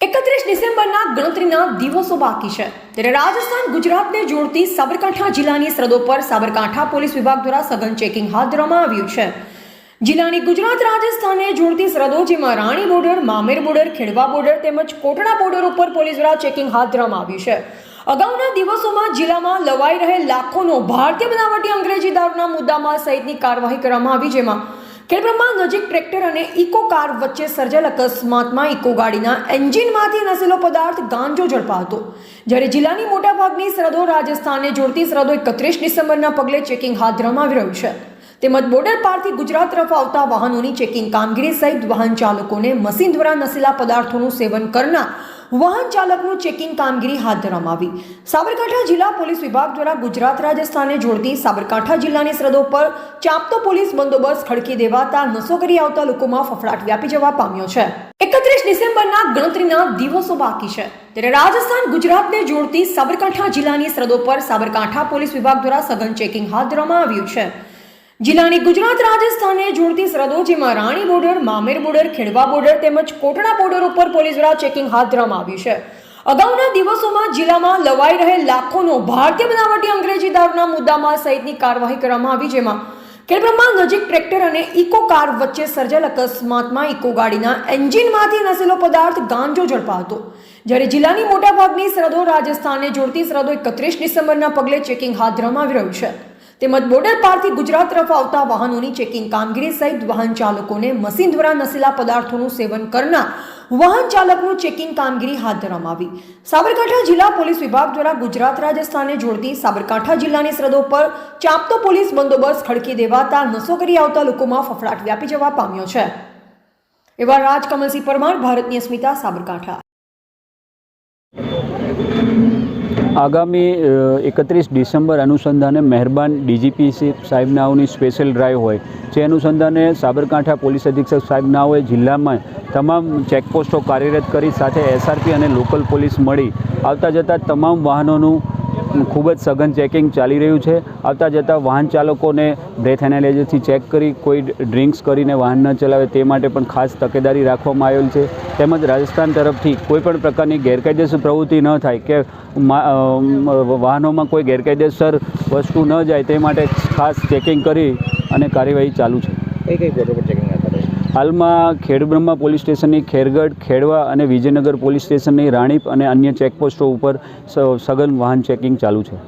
31 ડિસેમ્બરના ગણતરીના દિવસો બાકી છે ત્યારે રાજસ્થાન ગુજરાતને જોડતી સાબરકાંઠા જિલ્લાની સરહદો પર સાબરકાંઠા પોલીસ વિભાગ દ્વારા સઘન ચેકિંગ હાથ ધરવામાં આવ્યું છે। જિલ્લાની ગુજરાત રાજસ્થાનને જોડતી સરહદો જેમાં રાણી બોર્ડર, મામેર બોર્ડર, ખેડવા બોર્ડર તેમજ કોટડા બોર્ડર ઉપર પોલીસ દ્વારા ચેકિંગ હાથ ધરવામાં આવ્યું છે। અગાઉના દિવસોમાં જિલ્લામાં લવાઈ રહેલ લાખોનો ભારતીય બનાવટી અંગ્રેજી દારૂના મુદ્દામાલ સહિતની કાર્યવાહી કરવામાં આવી, જેમાં ખેડબ્રહ્મા નજીક ટ્રેક્ટર અને ઇકો કાર વચ્ચે સર્જાયેલ અકસ્માતમાં ઇકો ગાડીના એન્જિનમાંથી નશીલો પદાર્થ ગાંજો ઝડપાયો હતો। જ્યારે જિલ્લાની મોટાભાગની સરહદો રાજસ્થાનને જોડતી સરહદો 31 ડિસેમ્બરના પગલે ચેકિંગ હાથ ધરવામાં આવી રહ્યું છે। તેમજ બોર્ડર પારથી ગુજરાત તરફ આવતા વાહનોની ચેકિંગ કામગીરી સહિત વાહન ચાલકોને મશીન દ્વારા નશીલા પદાર્થોનું સેવન કરનાર વાહન ચાલકનું ચેકિંગ કામગીરી હાથ ધરવામાં આવી। સાબરકાંઠા જિલ્લા પોલીસ વિભાગ દ્વારા ગુજરાત રાજસ્થાનને જોડતી સાબરકાંઠા જિલ્લાની સરહદો પર ચાંપતો પોલીસ બંદોબસ્ત ખડકી દેવાતા નશો કરી આવતા લોકોમાં ફફડાટ વ્યાપી જવા પામ્યો છે। 31 ડિસેમ્બરના ગણતરીના દિવસો બાકી છે ત્યારે રાજસ્થાન ગુજરાતને જોડતી સાબરકાંઠા જિલ્લાની સરહદો પર સાબરકાંઠા પોલીસ વિભાગ દ્વારા સઘન ચેકિંગ હાથ ધરવામાં આવ્યું છે। જિલ્લાની ગુજરાત રાજસ્થાનને જોડતી સરહદો જેમાં રાણી બોર્ડર, મામેર બોર્ડર, ખેડવા બોર્ડર તેમજ કોટડા બોર્ડર ઉપર પોલીસ દ્વારા ચેકિંગ હાથ ધરવામાં આવ્યું છે। અગાઉના દિવસોમાં જિલ્લામાં લવાઈ રહેલ લાખોનો ભારતીય બનાવટી અંગ્રેજી દારૂના મુદ્દામાલ સહિતની કાર્યવાહી કરવામાં આવી, જેમાં ખેડબ્રહ્મા નજીક ટ્રેક્ટર અને ઇકો કાર વચ્ચે સર્જાયેલ અકસ્માતમાં ઇકો ગાડીના એન્જિનમાંથી નશીલો પદાર્થ ગાંજો ઝડપાયો હતો। જ્યારે જિલ્લાની મોટાભાગની સરહદો રાજસ્થાનને જોડતી સરહદો 31 ડિસેમ્બરના પગલે ચેકિંગ હાથ ધરવામાં આવી રહ્યું છે। તેમજ બોર્ડર પારથી ગુજરાત તરફ આવતા વાહનોની ચેકિંગ કામગીરી સહિત વાહન ચાલકોને મશીન દ્વારા નશીલા પદાર્થોનું સેવન કરનાર વાહન ચાલકનું ચેકિંગ કામગીરી હાથ ધરવામાં આવી। સાબરકાંઠા જિલ્લા પોલીસ વિભાગ દ્વારા ગુજરાત રાજસ્થાનને જોડતી સાબરકાંઠા જિલ્લાની સરહદો પર ચાંપતો પોલીસ બંદોબસ્ત ખડકી દેવાતા નશો કરી આવતા લોકોમાં ફફડાટ વ્યાપી જવા પામ્યો છે। એવા રાજકમલસિંહ પરમાર, ભારતની અસ્મિતા, સાબરકાંઠા। આગામી 31 ડિસેમ્બર અનુસંધાને મહેરબાન ડીજીપી સાહેબ નાઓની સ્પેશિયલ ડ્રાઈવ હોય, જે અનુસંધાને સાબરકાંઠા પોલીસ અધિક્ષક સાહેબ નાઓએ જિલ્લામાં તમામ ચેકપોસ્ટો કાર્યરત કરી સાથે એસઆરપી અને લોકલ પોલીસ મળી આવતા જતાં તમામ વાહનોનું ખૂબ જ સઘન ચેકિંગ ચાલી રહ્યું છે। આવતા જતાં વાહન ચાલકોને બ્રેથ એનાલાઇઝરથી ચેક કરી કોઈ ડ્રિંક્સ કરીને વાહન ન ચલાવે તે માટે પણ ખાસ તકેદારી રાખવામાં આવેલ છે। તેમજ રાજસ્થાન તરફથી કોઈપણ પ્રકારની ગેરકાયદેસર પ્રવૃત્તિ ન થાય કે વાહનોમાં કોઈ ગેરકાયદેસર વસ્તુ ન જાય તે માટે ખાસ ચેકિંગ કરી અને કાર્યવાહી ચાલુ છે। કઈ બોર્ડર પર ચેકિંગ હાલમાં ખેડબ્રહ્મા પોલીસ સ્ટેશનની ખેરગઢ, ખેડવા અને વિજયનગર પોલીસ સ્ટેશનની રાણીપ અને અન્ય ચેકપોસ્ટો ઉપર સઘન વાહન ચેકિંગ ચાલુ છે।